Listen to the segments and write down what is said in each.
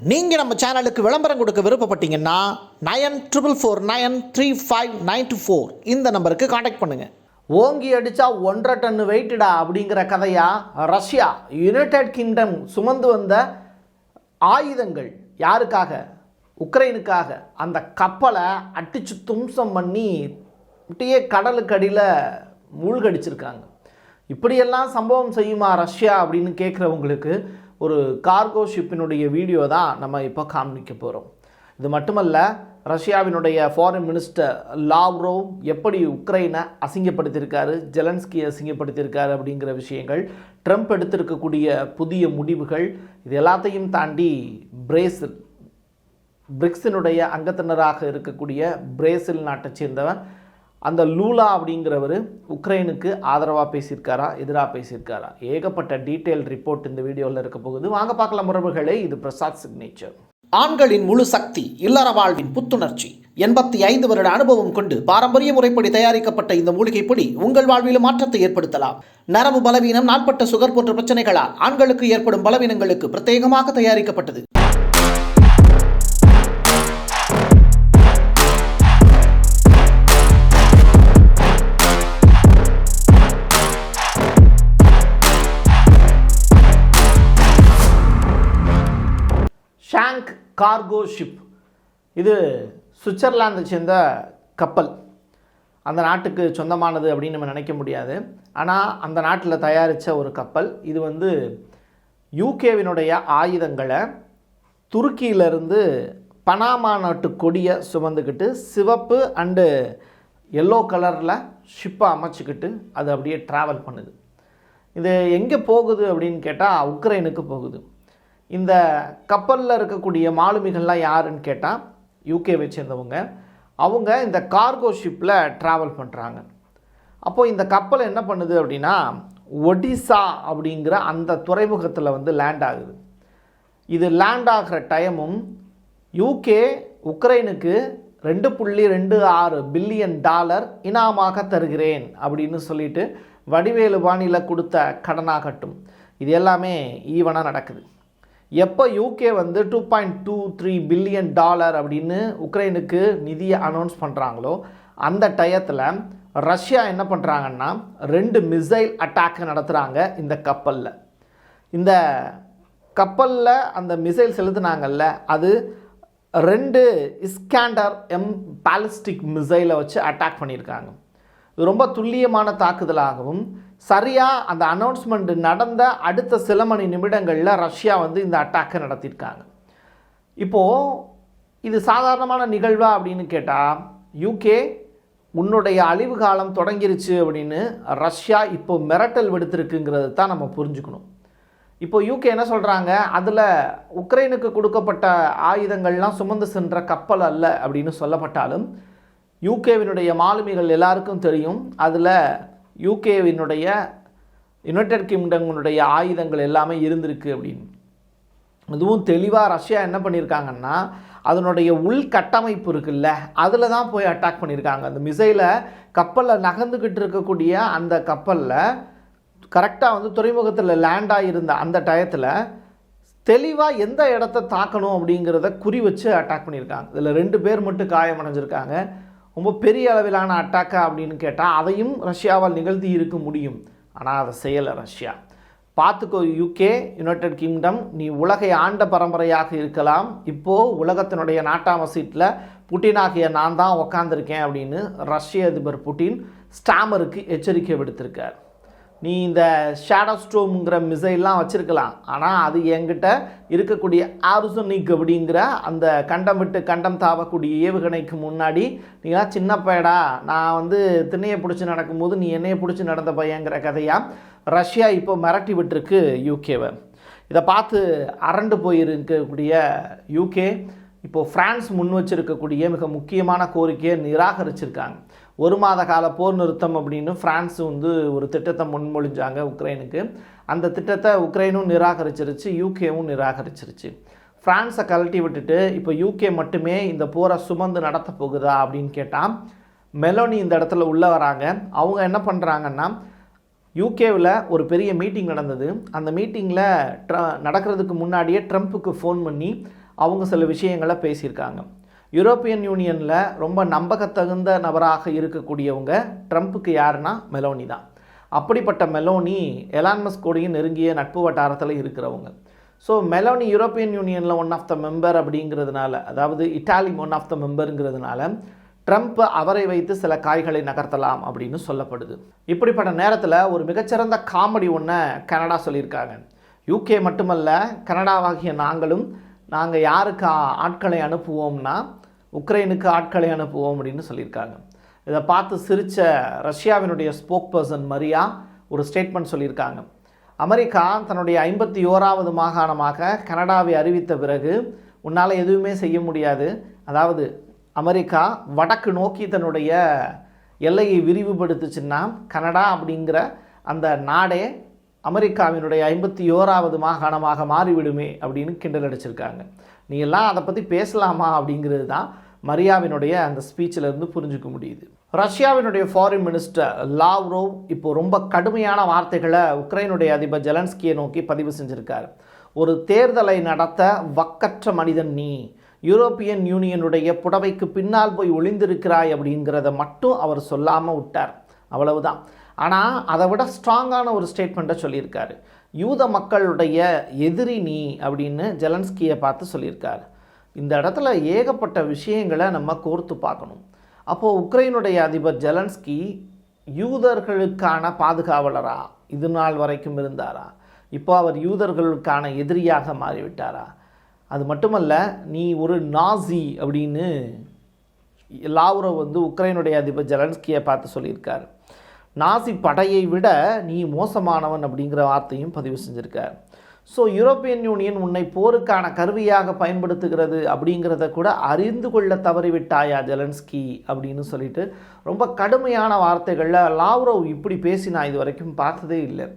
நீங்கள் நம்ம சேனலுக்கு விளம்பரம் கொடுக்க விருப்பப்பட்டீங்கன்னா 94493594 இந்த நம்பருக்கு காண்டாக்ட் பண்ணுங்கள். ஓங்கி அடித்தா 1.5 டன் வெயிட்டடா அப்படிங்கிற கதையா ரஷ்யா யுனைடெட் கிங்டம் சுமந்து வந்த ஆயுதங்கள் யாருக்காக? உக்ரைனுக்காக. அந்த கப்பலை அடித்து தும்சம் பண்ணி இப்படியே கடலுக்கு அடியில் மூழ்கடிச்சிருக்காங்க. இப்படியெல்லாம் சம்பவம் செய்யுமா ரஷ்யா அப்படின்னு கேட்குறவங்களுக்கு ஒரு கார்கோ ஷிப்பினுடைய வீடியோ தான் நம்ம இப்போ காமிக்க போகிறோம். இது மட்டுமல்ல, ரஷ்யாவினுடைய ஃபாரின் மினிஸ்டர் லாவ்ரோவ் எப்படி உக்ரைனை அசிங்கப்படுத்தியிருக்காரு, ஜெலன்ஸ்கி அசிங்கப்படுத்தியிருக்காரு அப்படிங்கிற விஷயங்கள், ட்ரம்ப் எடுத்திருக்கக்கூடிய புதிய முடிவுகள், இது எல்லாத்தையும் தாண்டி பிரிக்ஸினுடைய அங்கத்தினராக இருக்கக்கூடிய பிரேசில் நாட்டை சேர்ந்தவன் அந்த லூலா அப்படிங்கிறவர் உக்ரைனுக்கு ஆதரவாக பேசியிருக்காரா, எதிராக பேசியிருக்காரா, ஏகப்பட்ட டீட்டெயில் ரிப்போர்ட் இந்த வீடியோவில் இருக்க போகுது. வாங்க பார்க்கலாம் உறவுகளே. இது பிரசாத் சிக்னேச்சர். ஆண்களின் முழு சக்தி, இல்லற வாழ்வின் புத்துணர்ச்சி, 85 வருட அனுபவம் கொண்டு பாரம்பரிய முறைப்படி தயாரிக்கப்பட்ட இந்த மூலிகை பொடி உங்கள் வாழ்வில் மாற்றத்தை ஏற்படுத்தலாம். நரம்பு பலவீனம், நாட்பட்ட சுகர் போன்ற பிரச்சனைகளால் ஆண்களுக்கு ஏற்படும் பலவீனங்களுக்கு பிரத்யேகமாக தயாரிக்கப்பட்டது. ஷாங்க் கார்கோ ஷிப், இது சுவிட்சர்லாந்தை சேர்ந்த கப்பல். அந்த நாட்டுக்கு சொந்தமானது அப்படின்னு நம்ம நினைக்க முடியாது. ஆனால் அந்த நாட்டில் தயாரித்த ஒரு கப்பல். இது யூகேவினுடைய ஆயுதங்களை துருக்கியிலிருந்து பனாமா நாட்டு கொடியை சுமந்துக்கிட்டு சிவப்பு அண்டு எல்லோ கலரில் ஷிப்பை அமைச்சிக்கிட்டு அது அப்படியே ட்ராவல் பண்ணுது. இது எங்கே போகுது அப்படின்னு கேட்டால் உக்ரைனுக்கு போகுது. இந்த கப்பலில் இருக்கக்கூடிய மாலுமிகள்லாம் யாருன்னு கேட்டால் யூகேவை சேர்ந்தவங்க. அவங்க இந்த கார்கோ ஷிப்பில் ட்ராவல் பண்ணுறாங்க. அப்போது இந்த கப்பல் என்ன பண்ணுது அப்படின்னா ஒடிசா அப்படிங்கிற அந்த துறைமுகத்தில் லேண்ட் ஆகுது. இது லேண்ட் ஆகிற டைமும் யூகே உக்ரைனுக்கு $2.26 பில்லியன் இனாமாக தருகிறேன் அப்படின்னு சொல்லிட்டு வடிவேலு பாணியில் கொடுத்த கடனாகட்டும், இது எல்லாமே ஈவனாக நடக்குது. எப்போ யூகே $2.23 பில்லியன் அப்படின்னு உக்ரைனுக்கு நிதியை அனௌன்ஸ் பண்ணுறாங்களோ அந்த டயத்தில் ரஷ்யா என்ன பண்ணுறாங்கன்னா 2 மிசைல் அட்டாக்கை நடத்துகிறாங்க இந்த கப்பலில். இந்த கப்பலில் அந்த மிசைல் செலுத்தினாங்கல்ல, அது 2 இஸ்காண்டர் எம் பாலிஸ்டிக் மிசைலை வச்சு அட்டாக் பண்ணியிருக்காங்க. இது ரொம்ப துல்லியமான தாக்குதலாகவும் சரியாக அந்த அனௌன்ஸ்மெண்ட் நடந்த அடுத்த சில மணி நிமிடங்களில் ரஷ்யா இந்த அட்டாக்கை நடத்தியிருக்காங்க. இப்போது இது சாதாரணமான நிகழ்வா அப்படின்னு கேட்டால் யூகே உன்னுடைய அழிவு காலம் தொடங்கிருச்சு அப்படின்னு ரஷ்யா இப்போ மிரட்டல் விடுத்திருக்குங்கிறது தான் நம்ம புரிஞ்சுக்கணும். இப்போ யூகே என்ன சொல்கிறாங்க, அதில் உக்ரைனுக்கு கொடுக்கப்பட்ட ஆயுதங்கள்லாம் சுமந்து சென்ற கப்பல் அல்ல அப்படின்னு சொல்லப்பட்டாலும் யூகேவினுடைய மாலுமிகள் எல்லாருக்கும் தெரியும் அதில் யூகேவினுடைய யுனைடெட் கிங்டமுடைய ஆயுதங்கள் எல்லாமே இருந்திருக்கு அப்படின்னு. அதுவும் தெளிவாக ரஷ்யா என்ன பண்ணியிருக்காங்கன்னா அதனுடைய உள்கட்டமைப்பு இருக்குல்ல, அதில் தான் போய் அட்டாக் பண்ணியிருக்காங்க. அந்த மிசைலை கப்பலில் நகர்ந்துக்கிட்டு இருக்கக்கூடிய அந்த கப்பலில் கரெக்டாக துறைமுகத்தில் லேண்ட் ஆகியிருந்த அந்த டயத்தில் தெளிவாக எந்த இடத்த தாக்கணும் அப்படிங்கிறத குறி வச்சு அட்டாக் பண்ணியிருக்காங்க. இதில் 2 பேர் மட்டும் காயமடைஞ்சிருக்காங்க. ரொம்ப பெரிய அளவிலான அட்டாக்கா அப்படின்னு கேட்டால் அதையும் ரஷ்யாவால் நிகழ்த்தி இருக்க முடியும். ஆனால் அதை செய்யலை ரஷ்யா. பார்த்துக்கோ யூகே, யுனைடெட் கிங்டம், நீ உலகை ஆண்ட பரம்பரையாக இருக்கலாம், இப்போது உலகத்தினுடைய நாட்டாம சீட்டில் புட்டினாகிய நான் தான் உக்காந்துருக்கேன் அப்படின்னு ரஷ்ய அதிபர் புட்டின் ஸ்டாமருக்கு எச்சரிக்கை விடுத்திருக்கார். நீ இந்த ஷேடோ ஸ்டோம்ங்கிற மிசைல்லாம் வச்சுருக்கலாம், ஆனால் அது என்கிட்ட இருக்கக்கூடிய ஆர்சனிக் அப்படிங்கிற அந்த கண்டம் விட்டு கண்டம் தாவக்கூடிய ஏவுகணைக்கு முன்னாடி நீலாம் சின்ன பையடா, நான் திண்ணையை பிடிச்சி நடக்கும்போது நீ என்னையை பிடிச்சி நடந்த பையங்கிற கதையாக ரஷ்யா இப்போ மிரட்டி விட்டுருக்கு யூகேவை. இதை பார்த்து அரண்டு போயிருக்கக்கூடிய யூகே இப்போது ஃப்ரான்ஸ் முன் வச்சிருக்கக்கூடிய மிக முக்கியமான கோரிக்கையை நிராகரிச்சிருக்காங்க. 1 மாத கால போர் நிறுத்தம் அப்படின்னு ஃப்ரான்ஸ் ஒரு திட்டத்தை முன்மொழிஞ்சாங்க உக்ரைனுக்கு. அந்த திட்டத்தை உக்ரைனும் நிராகரிச்சிருச்சு, யூகேவும் நிராகரிச்சிருச்சு. ஃப்ரான்ஸை கழட்டி விட்டுட்டு இப்போ யூகே மட்டுமே இந்த போரை சுமந்து நடத்த போகுதா அப்படின்னு கேட்டால் மெலோனி இந்த இடத்துல உள்ளே வராங்க. அவங்க என்ன பண்ணுறாங்கன்னா யூகேவில் ஒரு பெரிய மீட்டிங் நடந்தது. அந்த மீட்டிங்கில் நடக்கிறதுக்கு முன்னாடியே ட்ரம்ப்புக்கு ஃபோன் பண்ணி அவங்க சில விஷயங்களை பேசியிருக்காங்க. யூரோப்பியன் யூனியனில் ரொம்ப நம்பகத்தகுந்த நபராக இருக்கக்கூடியவங்க ட்ரம்ப்புக்கு யாருன்னா மெலோனி தான். அப்படிப்பட்ட மெலோனி எலான் மஸ்கோடையும் நெருங்கிய நட்பு வட்டாரத்தில் இருக்கிறவங்க. ஸோ மெலோனி யூரோப்பியன் யூனியனில் ஒன் ஆஃப் த மெம்பர் அப்படிங்கிறதுனால, அதாவது இட்டாலி ஒன் ஆஃப் த மெம்பருங்கிறதுனால ட்ரம்ப் அவரை வைத்து சில காய்களை நகர்த்தலாம் அப்படின்னு சொல்லப்படுது. இப்படிப்பட்ட நேரத்தில் ஒரு மிகச்சிறந்த காமெடி ஒன்றை கனடா சொல்லியிருக்காங்க. யூகே மட்டுமல்ல, கனடாவாகிய நாங்கள் யாருக்கு ஆட்களை அனுப்புவோம்னா உக்ரைனுக்கு ஆட்களை அனுப்புவோம் அப்படின்னு சொல்லியிருக்காங்க. இதை பார்த்து சிரித்த ரஷ்யாவினுடைய ஸ்போக் பர்சன் மரியா ஒரு ஸ்டேட்மெண்ட் சொல்லியிருக்காங்க. அமெரிக்கா தன்னுடைய 51வது மாகாணமாக கனடாவை அறிவித்த பிறகு உன்னால் எதுவுமே செய்ய முடியாது. அதாவது அமெரிக்கா வடக்கு நோக்கி தன்னுடைய எல்லையை விரிவுபடுத்துச்சுன்னா கனடா அப்படிங்கிற அந்த நாடே அமெரிக்காவினுடைய 51வது மாகாணமாக மாறிவிடுமே அப்படின்னு கிண்டல் அடிச்சிருக்காங்க. நீ எல்லாம் அதை பற்றி பேசலாமா அப்படிங்கிறது தான் மரியாவினுடைய அந்த ஸ்பீச்சிலிருந்து புரிஞ்சுக்க முடியுது. ரஷ்யாவினுடைய ஃபாரின் மினிஸ்டர் லாவ்ரோவ் இப்போ ரொம்ப கடுமையான வார்த்தைகளை உக்ரைனுடைய அதிபர் ஜெலன்ஸ்கியை நோக்கி பதிவு செஞ்சுருக்கார். ஒரு தேர்தலை நடத்த வக்கற்ற மனிதன் நீ, யூரோப்பியன் யூனியனுடைய புடவைக்கு பின்னால் போய் ஒளிந்திருக்கிறாய் அப்படிங்கிறத மட்டும் அவர் சொல்லாமல் விட்டார், அவ்வளவுதான். ஆனால் அதை விட ஸ்ட்ராங்கான ஒரு ஸ்டேட்மெண்ட்டை சொல்லியிருக்காரு. யூத மக்களுடைய எதிரி நீ அப்படின்னு ஜெலன்ஸ்கியை பார்த்து சொல்லியிருக்காரு. இந்த இடத்துல ஏகப்பட்ட விஷயங்களை நம்ம கோர்த்து பார்க்கணும். அப்போது உக்ரைனுடைய அதிபர் ஜெலன்ஸ்கி யூதர்களுக்கான பாதுகாவலரா இது நாள் வரைக்கும் இருந்தாரா? இப்போ அவர் யூதர்களுக்கான எதிரியாக மாறிவிட்டாரா? அது மட்டுமல்ல, நீ ஒரு நாசி அப்படின்னு லாவ்ரோவ் உக்ரைனுடைய அதிபர் ஜெலன்ஸ்கியை பார்த்து சொல்லியிருக்கார். நாசி படையை விட நீ மோசமானவன் அப்படிங்கிற வார்த்தையும் பதிவு செஞ்சுருக்கார். ஸோ யூரோப்பியன் யூனியன் உன்னை போருக்கான கருவியாக பயன்படுத்துகிறது அப்படிங்கிறத கூட அறிந்து கொள்ள தவறிவிட்டாயா ஜெலன்ஸ்கி அப்படின்னு சொல்லிட்டு ரொம்ப கடுமையான வார்த்தைகளில் லாவ்ரோவ் இப்படி பேசி நான் இது வரைக்கும் பார்த்ததே இல்லை.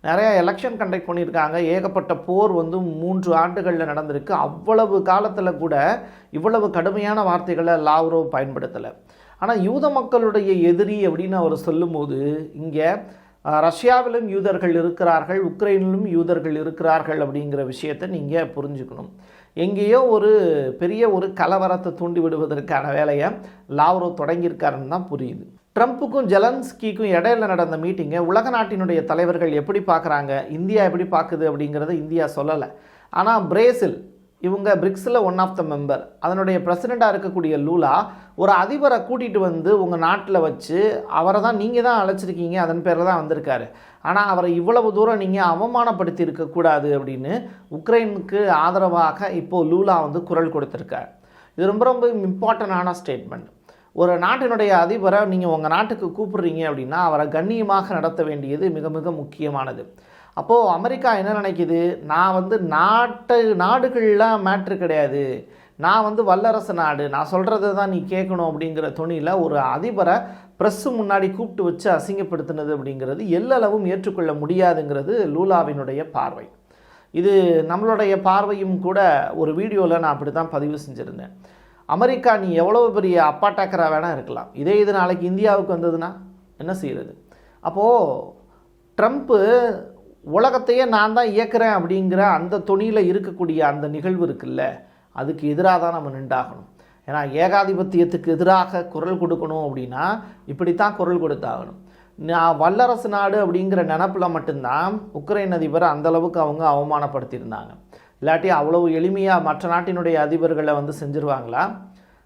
நிறையா எலெக்ஷன் கண்டக்ட் பண்ணியிருக்காங்க. ஏகப்பட்ட போர் 3 ஆண்டுகளில் நடந்திருக்கு. அவ்வளவு காலத்தில் கூட இவ்வளவு கடுமையான வார்த்தைகளை லாவ்ரோவ் பயன்படுத்தலை. ஆனால் யூத மக்களுடைய எதிரி அப்படின்னு அவர் சொல்லும்போது இங்கே ரஷ்யாவிலும் யூதர்கள் இருக்கிறார்கள், உக்ரைனிலும் யூதர்கள் இருக்கிறார்கள் அப்படிங்கிற விஷயத்தை நீங்கள் புரிஞ்சுக்கணும். எங்கேயோ ஒரு பெரிய ஒரு கலவரத்தை தூண்டி விடுவதற்கான வேலையை லாவ்ரோவ் தொடங்கியிருக்காருன்னு தான் புரியுது. ட்ரம்ப்புக்கும் ஜெலன்ஸ்கிக்கும் இடையில நடந்த மீட்டிங்கை உலக நாட்டினுடைய தலைவர்கள் எப்படி பார்க்குறாங்க, இந்தியா எப்படி பார்க்குது அப்படிங்கிறத இந்தியா சொல்லலை. ஆனால் பிரேசில் இவங்க பிரிக்ஸில் ஒன் ஆஃப் த மெம்பர், அதனுடைய பிரசிடெண்ட்டாக இருக்கக்கூடிய லூலா ஒரு அதிபரை கூட்டிகிட்டு உங்கள் நாட்டில் வச்சு அவரை தான் நீங்கள் தான் அழைச்சிருக்கீங்க, அதன் பேரில் தான் வந்திருக்காரு. ஆனால் அவரை இவ்வளவு தூரம் நீங்கள் அவமானப்படுத்தி இருக்கக்கூடாது அப்படின்னு உக்ரைனுக்கு ஆதரவாக இப்போது லூலா குரல் கொடுத்துருக்கார். இது ரொம்ப ரொம்ப இம்பார்ட்டண்டான ஸ்டேட்மெண்ட். ஒரு நாட்டினுடைய அதிபரை நீங்கள் உங்கள் நாட்டுக்கு கூப்பிடுறீங்க அப்படின்னா அவரை கண்ணியமாக நடத்த வேண்டியது மிக மிக முக்கியமானது. அப்போது அமெரிக்கா என்ன நினைக்கிது, நான் நாடுகள்லாம் மேட்ரு கிடையாது, நான் வல்லரசு நாடு, நான் சொல்கிறது தான் நீ கேட்கணும் அப்படிங்கிற துணியில் ஒரு அதிபரை ப்ரெஸ்ஸு முன்னாடி கூப்பிட்டு வச்சு அசிங்கப்படுத்தினது அப்படிங்கிறது எல்லளவும் ஏற்றுக்கொள்ள முடியாதுங்கிறது லூலாவினுடைய பார்வை. இது நம்மளுடைய பார்வையும் கூட. ஒரு வீடியோவில் நான் அப்படி தான் பதிவு செஞ்சுருந்தேன். அமெரிக்கா நீ எவ்வளோ பெரிய அப்பாட்டாக்கராக வேணால் இருக்கலாம், இது நாளைக்கு இந்தியாவுக்கு வந்ததுன்னா என்ன செய்கிறது? அப்போது ட்ரம்ப்பு உலகத்தையே நான் தான் இயக்குறேன் அப்படிங்கிற அந்த தொனியில் இருக்கக்கூடிய அந்த நிகழ்வு இருக்குல்ல, அதுக்கு எதிராக தான் நம்ம நின்றாகணும். ஏன்னா ஏகாதிபத்தியத்துக்கு எதிராக குரல் கொடுக்கணும் அப்படின்னா இப்படித்தான் குரல் கொடுத்தாகணும். நான் வல்லரசு நாடு அப்படிங்கிற நினப்பில் மட்டும்தான் உக்ரைன் அதிபரை அந்தளவுக்கு அவங்க அவமானப்படுத்தியிருந்தாங்க. இல்லாட்டி அவ்வளவு எளிமையாக மற்ற நாட்டினுடைய அதிபர்களை செஞ்சுருவாங்களா?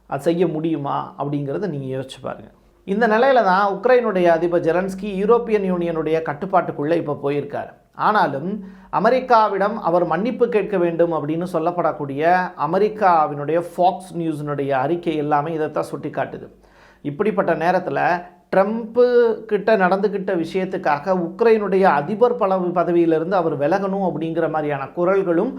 அது செய்ய முடியுமா அப்படிங்கிறத நீங்கள் யோசிச்சு பாருங்கள். இந்த நிலையில தான் உக்ரைனுடைய அதிபர் ஜெலன்ஸ்கி யூரோப்பியன் யூனியனுடைய கட்டுப்பாட்டுக்குள்ளே இப்போ போயிருக்கார். ஆனாலும் அமெரிக்காவிடம் அவர் மன்னிப்பு கேட்க வேண்டும் அப்படின்னு சொல்லப்படக்கூடிய அமெரிக்காவினுடைய ஃபாக்ஸ் நியூஸினுடைய அறிக்கை எல்லாமே இதைத்தான் சுட்டி காட்டுது. இப்படிப்பட்ட நேரத்தில் ட்ரம்ப்பு கிட்ட நடந்துக்கிட்ட விஷயத்துக்காக உக்ரைனுடைய அதிபர் பதவியிலிருந்து அவர் விலகணும் அப்படிங்கிற மாதிரியான குரல்களும்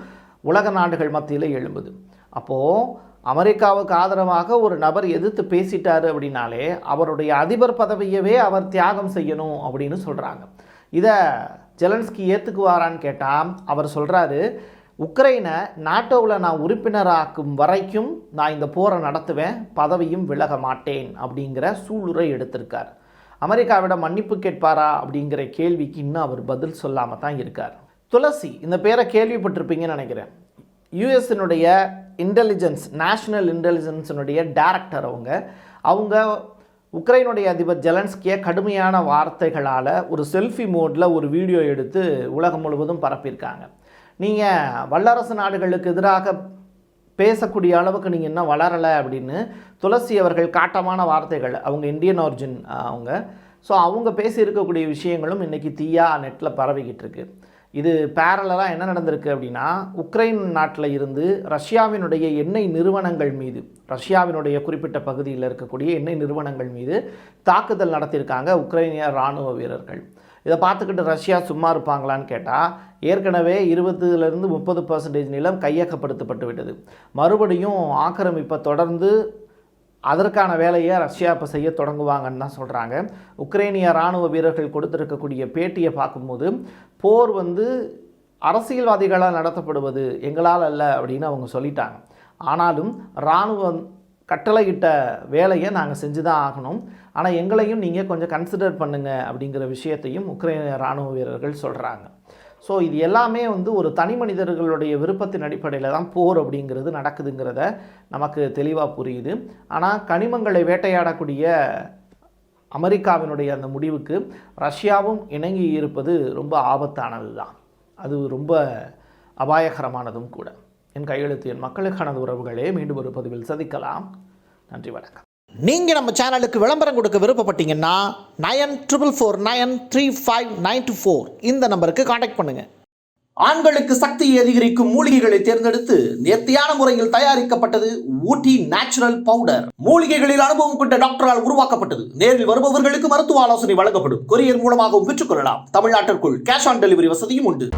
உலக நாடுகள் மத்தியில் எழும்புது. அப்போது அமெரிக்காவுக்கு ஆதரவாக ஒரு நபர் எதிர்த்து பேசிட்டாரு அப்படின்னாலே அவருடைய அதிபர் பதவியவே அவர் தியாகம் செய்யணும் அப்படின்னு சொல்கிறாங்க. இதை ஜெலன்ஸ்கி ஏற்றுக்குவாரான்னு கேட்டால் அவர் சொல்கிறாரு, உக்ரைனை நாட்டோவில் நான் உறுப்பினராக்கும் வரைக்கும் நான் இந்த போரை நடத்துவேன், பதவியும் விலக மாட்டேன் அப்படிங்கிற சூளுரை எடுத்திருக்கார். அமெரிக்காவிடம் மன்னிப்பு கேட்பாரா அப்படிங்கிற கேள்விக்கு இன்னும் அவர் பதில் சொல்லாமல் தான் இருக்கார். துளசி, இந்த பேரை கேள்விப்பட்டிருப்பீங்கன்னு நினைக்கிறேன். யுஎஸ்னுடைய நேஷ்னல் இன்டெலிஜென்ஸினுடைய டைரக்டர் அவங்க உக்ரைனுடைய அதிபர் ஜெலன்ஸ்கியை கடுமையான வார்த்தைகளால் ஒரு செல்ஃபி மோடில் ஒரு வீடியோ எடுத்து உலகம் முழுவதும் பரப்பியிருக்காங்க. நீங்கள் வல்லரசு நாடுகளுக்கு எதிராக பேசக்கூடிய அளவுக்கு நீங்கள் இன்னும் வளரலை அப்படின்னு துளசி அவர்கள் காட்டமான வார்த்தைகள், அவங்க இந்தியன் ஆரிஜின் ஸோ அவங்க பேசியிருக்கக்கூடிய விஷயங்களும் இன்றைக்கி தீயா நெட்டில் பரவிக்கிட்டு இருக்கு. இது பேரலாக என்ன நடந்திருக்கு அப்படின்னா, உக்ரைன் நாட்டில் இருந்து ரஷ்யாவினுடைய எண்ணெய் நிறுவனங்கள் மீது, ரஷ்யாவினுடைய குறிப்பிட்ட பகுதியில் இருக்கக்கூடிய எண்ணெய் நிறுவனங்கள் மீது தாக்குதல் நடத்தியிருக்காங்க உக்ரைனிய இராணுவ வீரர்கள். இதை பார்த்துக்கிட்டு ரஷ்யா சும்மா இருப்பாங்களான்னு கேட்டால், ஏற்கனவே 20-30% நிலம் கையகப்படுத்தப்பட்டு விட்டது. மறுபடியும் ஆக்கிரமிப்பை தொடர்ந்து அதற்கான வேலையை ரஷ்யா இப்போ செய்ய தொடங்குவாங்கன்னு தான் சொல்கிறாங்க. உக்ரைனிய இராணுவ வீரர்கள் கொடுத்துருக்கக்கூடிய பேட்டியை பார்க்கும்போது, போர் அரசியல்வாதிகளால் நடத்தப்படுவது எங்களால் அல்ல அப்படின்னு அவங்க சொல்லிட்டாங்க. ஆனாலும் இராணுவம் கட்டளையிட்ட வேலையை நாங்கள் செஞ்சு தான் ஆகணும், ஆனால் எங்களையும் நீங்கள் கொஞ்சம் கன்சிடர் பண்ணுங்கள் அப்படிங்கிற விஷயத்தையும் உக்ரைனிய இராணுவ வீரர்கள் சொல்கிறாங்க. ஸோ இது எல்லாமே ஒரு தனி மனிதர்களுடைய விருப்பத்தின் அடிப்படையில் தான் போர் அப்படிங்கிறது நடக்குதுங்கிறத நமக்கு தெளிவாக புரியுது. ஆனால் கனிமங்களை வேட்டையாடக்கூடிய அமெரிக்காவினுடைய அந்த முடிவுக்கு ரஷ்யாவும் இணங்கி இருப்பது ரொம்ப ஆபத்தானது தான். அது ரொம்ப அபாயகரமானதும் கூட. என் கையெழுத்து என் மக்களுக்கான உறவுகளே, மீண்டும் ஒரு பதிவில் சந்திக்கலாம். நன்றி, வணக்கம். நீங்கள் நம்ம சேனலுக்கு விளம்பரம் கொடுக்க விருப்பப்பட்டீங்கன்னா 9449359224 இந்த நம்பருக்கு காண்டாக்ட் பண்ணுங்கள். ஆண்களுக்கு சக்தியை அதிகரிக்கும் மூலிகைகளை தேர்ந்தெடுத்து நேர்த்தியான முறையில் தயாரிக்கப்பட்டது ஊட்டி நேச்சுரல் பவுடர். மூலிகைகளில் அனுபவம் கொண்ட டாக்டரால் உருவாக்கப்பட்டது. நேரில் வருபவர்களுக்கு மருத்துவ ஆலோசனை வழங்கப்படும். கொரியர் மூலமாகவும் பெற்றுக்கொள்ளலாம். தமிழ்நாட்டிற்குள் கேஷ் ஆன் டெலிவரி வசதியும் உண்டு.